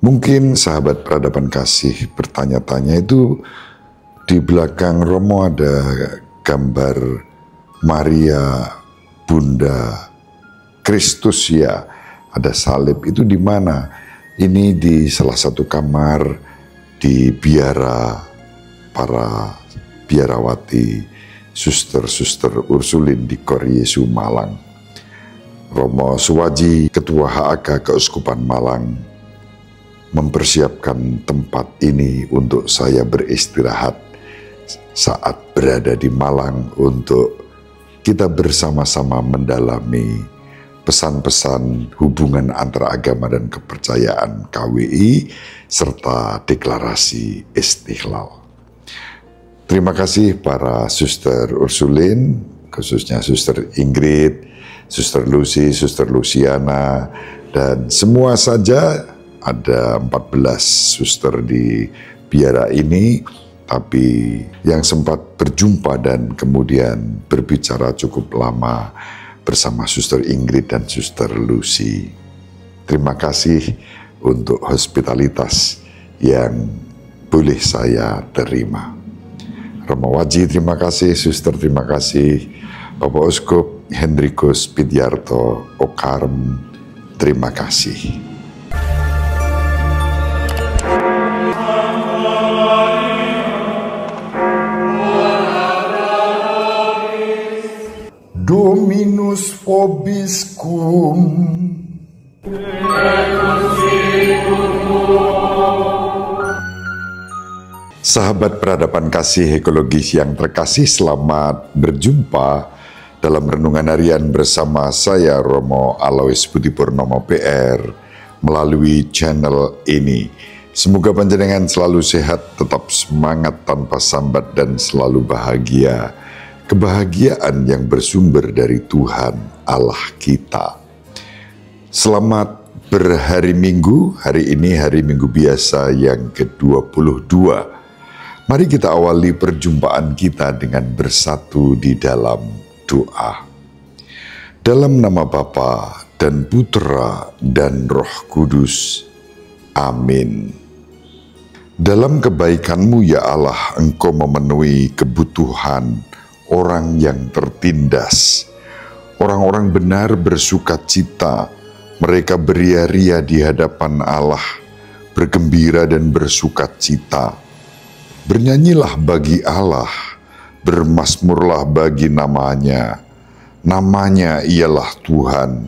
Mungkin sahabat peradaban kasih bertanya-tanya itu di belakang Romo ada gambar Maria Bunda Kristus ya, ada salib, itu di mana? Ini di salah satu kamar di biara para biarawati suster-suster Ursulin di Kor Yesu Malang. Romo Suwaji, Ketua HAK Keuskupan Malang, mempersiapkan tempat ini untuk saya beristirahat saat berada di Malang untuk kita bersama-sama mendalami pesan-pesan hubungan antara agama dan kepercayaan KWI serta deklarasi Istiqlal. Terima kasih para suster Ursulin, khususnya suster Ingrid, suster Lucy, suster Luciana, dan semua saja. Ada 14 suster di biara ini, tapi yang sempat berjumpa dan kemudian berbicara cukup lama bersama suster Ingrid dan suster Lucy. Terima kasih untuk hospitalitas yang boleh saya terima. Romo Waji terima kasih, suster terima kasih, Bapak Uskup Hendrikus Pidyarto Okarm terima kasih. Dominus vobiscum. Sahabat peradaban kasih ekologis yang terkasih, selamat berjumpa dalam renungan harian bersama saya Romo Alois Budi Purnomo PR melalui channel ini. Semoga panjenengan selalu sehat, tetap semangat tanpa sambat dan selalu bahagia. Kebahagiaan yang bersumber dari Tuhan Allah kita. Selamat berhari Minggu, hari ini hari Minggu biasa yang ke-22. Mari kita awali perjumpaan kita dengan bersatu di dalam doa. Dalam nama Bapa dan Putra dan Roh Kudus. Amin. Dalam kebaikan-Mu ya Allah, Engkau memenuhi kebutuhan orang yang tertindas. Orang-orang benar bersukacita, mereka beria-ria di hadapan Allah, bergembira dan bersukacita. Bernyanyilah bagi Allah, bermazmurlah bagi namanya. Namanya ialah Tuhan,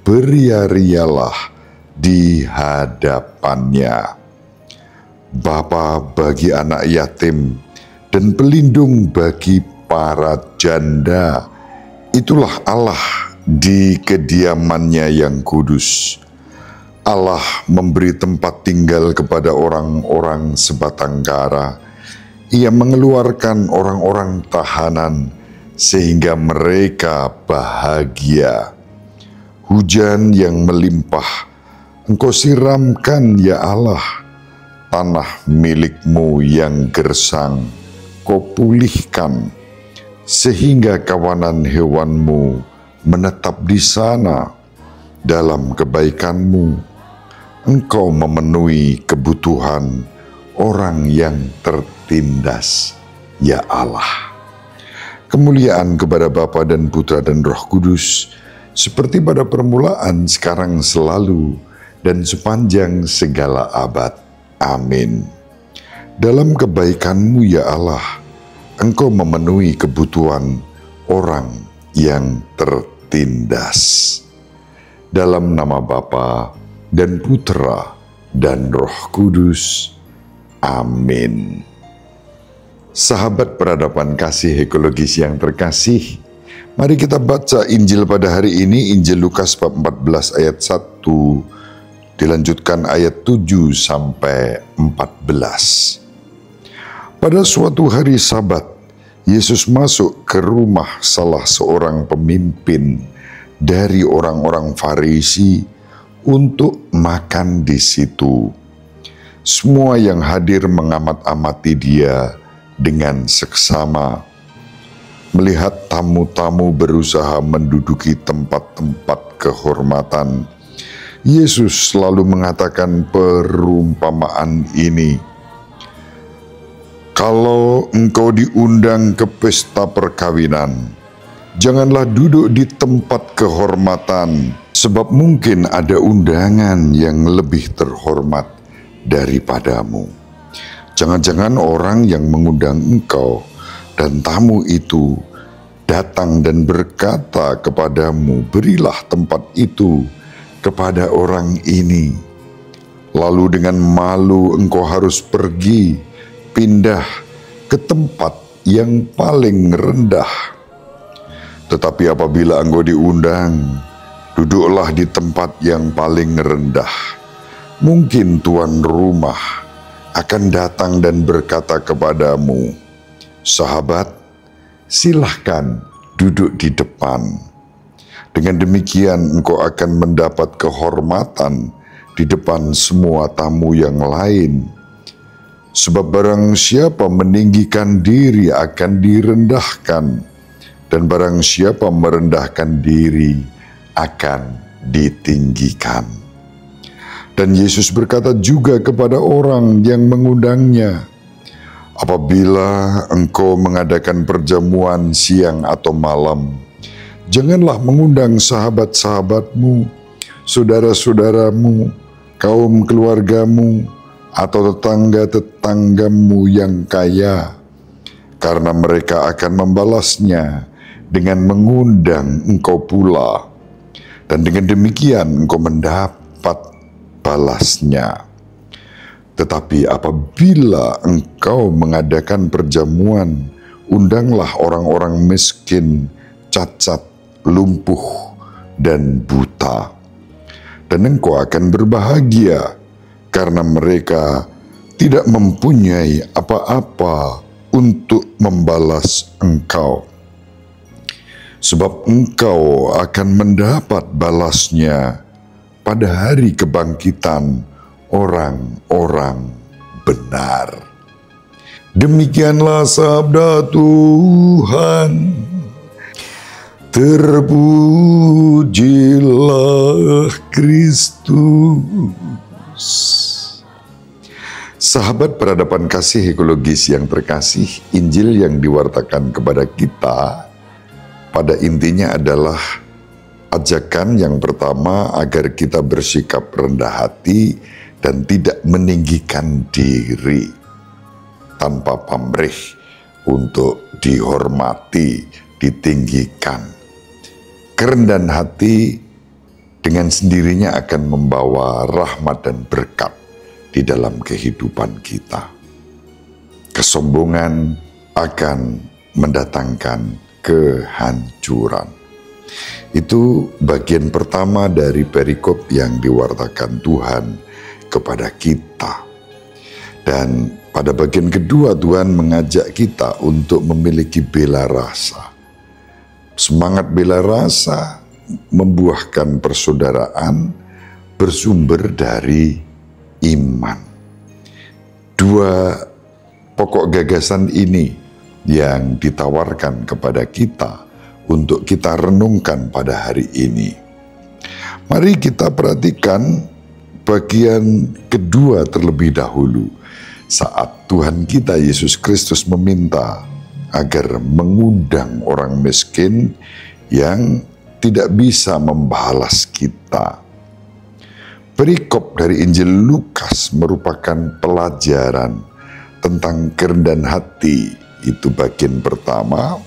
beria-rialah di hadapannya. Bapa bagi anak yatim dan pelindung bagi para janda, itulah Allah di kediamannya yang kudus. Allah memberi tempat tinggal kepada orang-orang sebatang kara. Ia mengeluarkan orang-orang tahanan sehingga mereka bahagia. Hujan yang melimpah Engkau siramkan ya Allah, tanah milik-Mu yang gersang Kau pulihkan, sehingga kawanan hewan-Mu menetap di sana. Dalam kebaikan-Mu, Engkau memenuhi kebutuhan orang yang tertindas, ya Allah. Kemuliaan kepada Bapa dan Putra dan Roh Kudus, seperti pada permulaan, sekarang, selalu, dan sepanjang segala abad. Amin. Dalam kebaikan-Mu ya Allah, Engkau memenuhi kebutuhan orang yang tertindas. Dalam nama Bapa dan Putra dan Roh Kudus. Amin. Sahabat peradaban kasih ekologis yang terkasih, mari kita baca Injil pada hari ini, Injil Lukas bab 14 ayat 1, dilanjutkan ayat 7 sampai 14. Pada suatu hari Sabat, Yesus masuk ke rumah salah seorang pemimpin dari orang-orang Farisi untuk makan di situ. Semua yang hadir mengamat-amati dia dengan seksama. Melihat tamu-tamu berusaha menduduki tempat-tempat kehormatan, Yesus selalu mengatakan perumpamaan ini. Kalau engkau diundang ke pesta perkawinan, janganlah duduk di tempat kehormatan, sebab mungkin ada undangan yang lebih terhormat daripadamu. Jangan-jangan orang yang mengundang engkau dan tamu itu datang dan berkata kepadamu, berilah tempat itu kepada orang ini. Lalu dengan malu engkau harus pergi, pindah ke tempat yang paling rendah. Tetapi apabila engkau diundang, duduklah di tempat yang paling rendah. Mungkin tuan rumah akan datang dan berkata kepadamu, sahabat, silahkan duduk di depan. Dengan demikian engkau akan mendapat kehormatan di depan semua tamu yang lain. Sebab barang siapa meninggikan diri akan direndahkan, dan barang siapa merendahkan diri akan ditinggikan. Dan Yesus berkata juga kepada orang yang mengundangnya, apabila engkau mengadakan perjamuan siang atau malam, janganlah mengundang sahabat-sahabatmu, saudara-saudaramu, kaum keluargamu, atau tetangga-tetanggamu yang kaya, karena mereka akan membalasnya dengan mengundang engkau pula, dan dengan demikian engkau mendapat balasnya. Tetapi apabila engkau mengadakan perjamuan, undanglah orang-orang miskin, cacat, lumpuh, dan buta, dan engkau akan berbahagia karena mereka tidak mempunyai apa-apa untuk membalas engkau, sebab engkau akan mendapat balasnya pada hari kebangkitan orang-orang benar. Demikianlah sabda Tuhan. Terpujilah Kristus. Sahabat peradaban kasih ekologis yang terkasih, Injil yang diwartakan kepada kita pada intinya adalah ajakan yang pertama agar kita bersikap rendah hati dan tidak meninggikan diri tanpa pamrih untuk dihormati, ditinggikan. Kerendahan hati dengan sendirinya akan membawa rahmat dan berkat di dalam kehidupan kita. Kesombongan akan mendatangkan kehancuran. Itu bagian pertama dari perikop yang diwartakan Tuhan kepada kita. Dan pada bagian kedua Tuhan mengajak kita untuk memiliki bela rasa. Semangat bela rasa membuahkan persaudaraan bersumber dari iman. Dua pokok gagasan ini yang ditawarkan kepada kita untuk kita renungkan pada hari ini. Mari kita perhatikan bagian kedua terlebih dahulu, saat Tuhan kita Yesus Kristus meminta agar mengundang orang miskin yang tidak bisa membalas kita. Perikop dari Injil Lukas merupakan pelajaran tentang kerendahan hati, itu bagian pertama,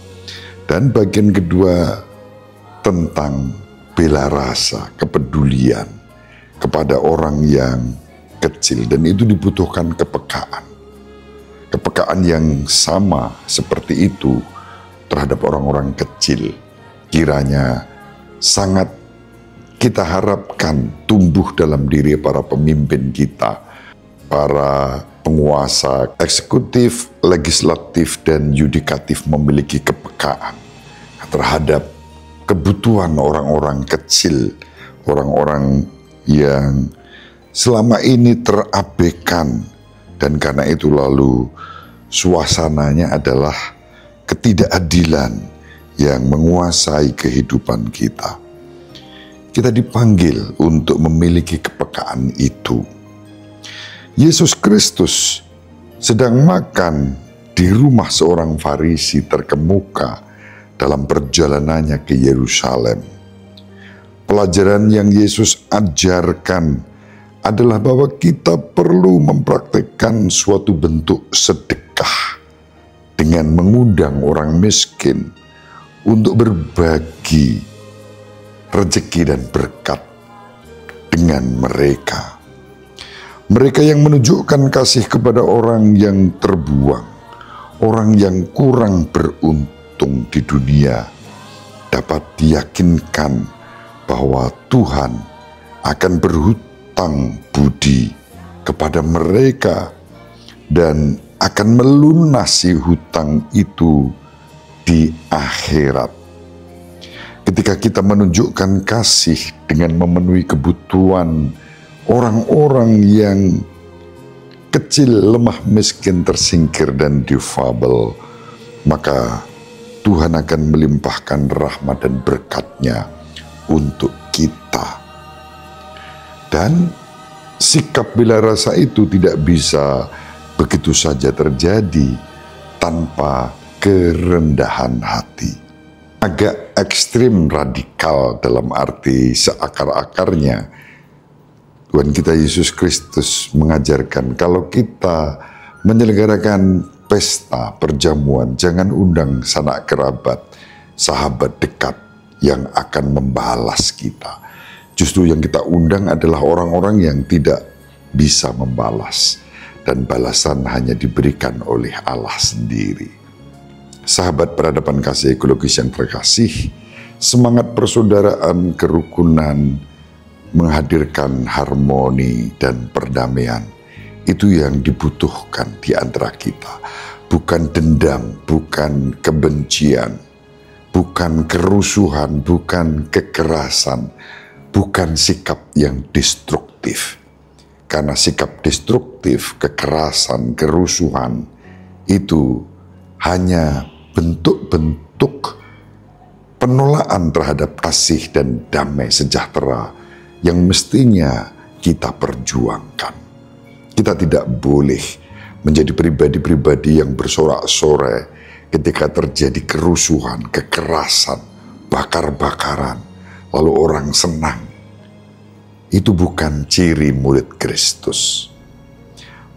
dan bagian kedua tentang bela rasa, kepedulian kepada orang yang kecil, dan itu dibutuhkan kepekaan. Kepekaan yang sama seperti itu terhadap orang-orang kecil kiranya sangat kita harapkan tumbuh dalam diri para pemimpin kita, para penguasa eksekutif, legislatif, dan yudikatif memiliki kepekaan terhadap kebutuhan orang-orang kecil, orang-orang yang selama ini terabaikan. Dan karena itu lalu suasananya adalah ketidakadilan yang menguasai kehidupan kita. Kita dipanggil untuk memiliki kepekaan itu. Yesus Kristus sedang makan di rumah seorang Farisi terkemuka dalam perjalanannya ke Yerusalem. Pelajaran yang Yesus ajarkan adalah bahwa kita perlu mempraktikkan suatu bentuk sedekah dengan mengundang orang miskin untuk berbagi rezeki dan berkat dengan mereka. Mereka yang menunjukkan kasih kepada orang yang terbuang, orang yang kurang beruntung di dunia, dapat diyakinkan bahwa Tuhan akan berhutang budi kepada mereka dan akan melunasi hutang itu di akhirat. Ketika kita menunjukkan kasih dengan memenuhi kebutuhan orang-orang yang kecil, lemah, miskin, tersingkir, dan difabel, maka Tuhan akan melimpahkan rahmat dan berkat-Nya untuk kita. Dan sikap bila rasa itu tidak bisa begitu saja terjadi tanpa kerendahan hati. Agak ekstrim radikal dalam arti seakar-akarnya. Tuhan kita Yesus Kristus mengajarkan kalau kita menyelenggarakan pesta perjamuan, jangan undang sanak kerabat, sahabat dekat yang akan membalas kita. Justru yang kita undang adalah orang-orang yang tidak bisa membalas, dan balasan hanya diberikan oleh Allah sendiri. Sahabat peradaban kasih ekologis yang terkasih, semangat persaudaraan, kerukunan, menghadirkan harmoni dan perdamaian, itu yang dibutuhkan di antara kita. Bukan dendam, bukan kebencian, bukan kerusuhan, bukan kekerasan, bukan sikap yang destruktif. Karena sikap destruktif, kekerasan, kerusuhan, itu hanya bentuk-bentuk penolakan terhadap kasih dan damai sejahtera yang mestinya kita perjuangkan. Kita tidak boleh menjadi pribadi-pribadi yang bersorak-sorai ketika terjadi kerusuhan, kekerasan, bakar-bakaran, lalu orang senang. Itu bukan ciri murid Kristus.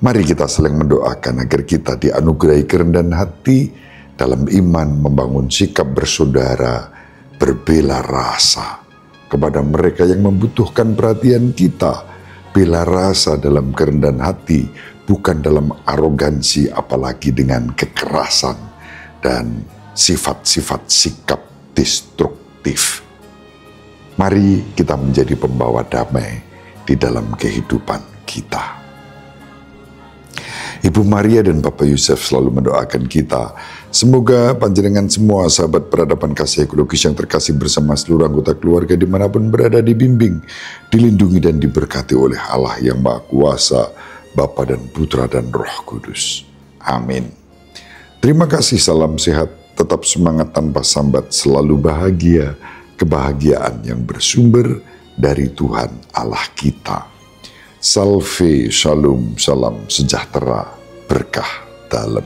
Mari kita saling mendoakan agar kita dianugerahi kerendahan hati dalam iman, membangun sikap bersaudara, berbela rasa kepada mereka yang membutuhkan perhatian kita. Bela rasa dalam kerendahan hati, bukan dalam arogansi, apalagi dengan kekerasan dan sifat-sifat sikap destruktif. Mari kita menjadi pembawa damai di dalam kehidupan kita. Ibu Maria dan Bapak Yusuf selalu mendoakan kita. Semoga panjenengan semua sahabat peradaban kasih ekologis yang terkasih bersama seluruh anggota keluarga dimanapun berada dibimbing, dilindungi dan diberkati oleh Allah yang Maha Kuasa, Bapa dan Putra dan Roh Kudus. Amin. Terima kasih, salam sehat, tetap semangat tanpa sambat, selalu bahagia, kebahagiaan yang bersumber dari Tuhan Allah kita. Salve, shalom, salam sejahtera, berkah dalam.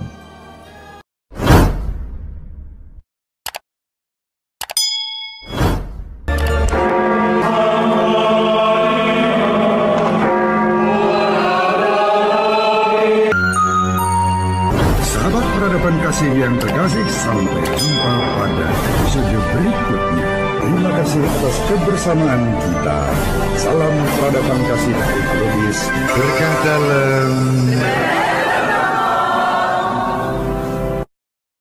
Sahabat peradaban kasih yang terkasih, sampai jumpa pada episode berikutnya. Terima kasih atas kebersamaan kita. Salam peradaban kasih ekologis. Berkah dalam.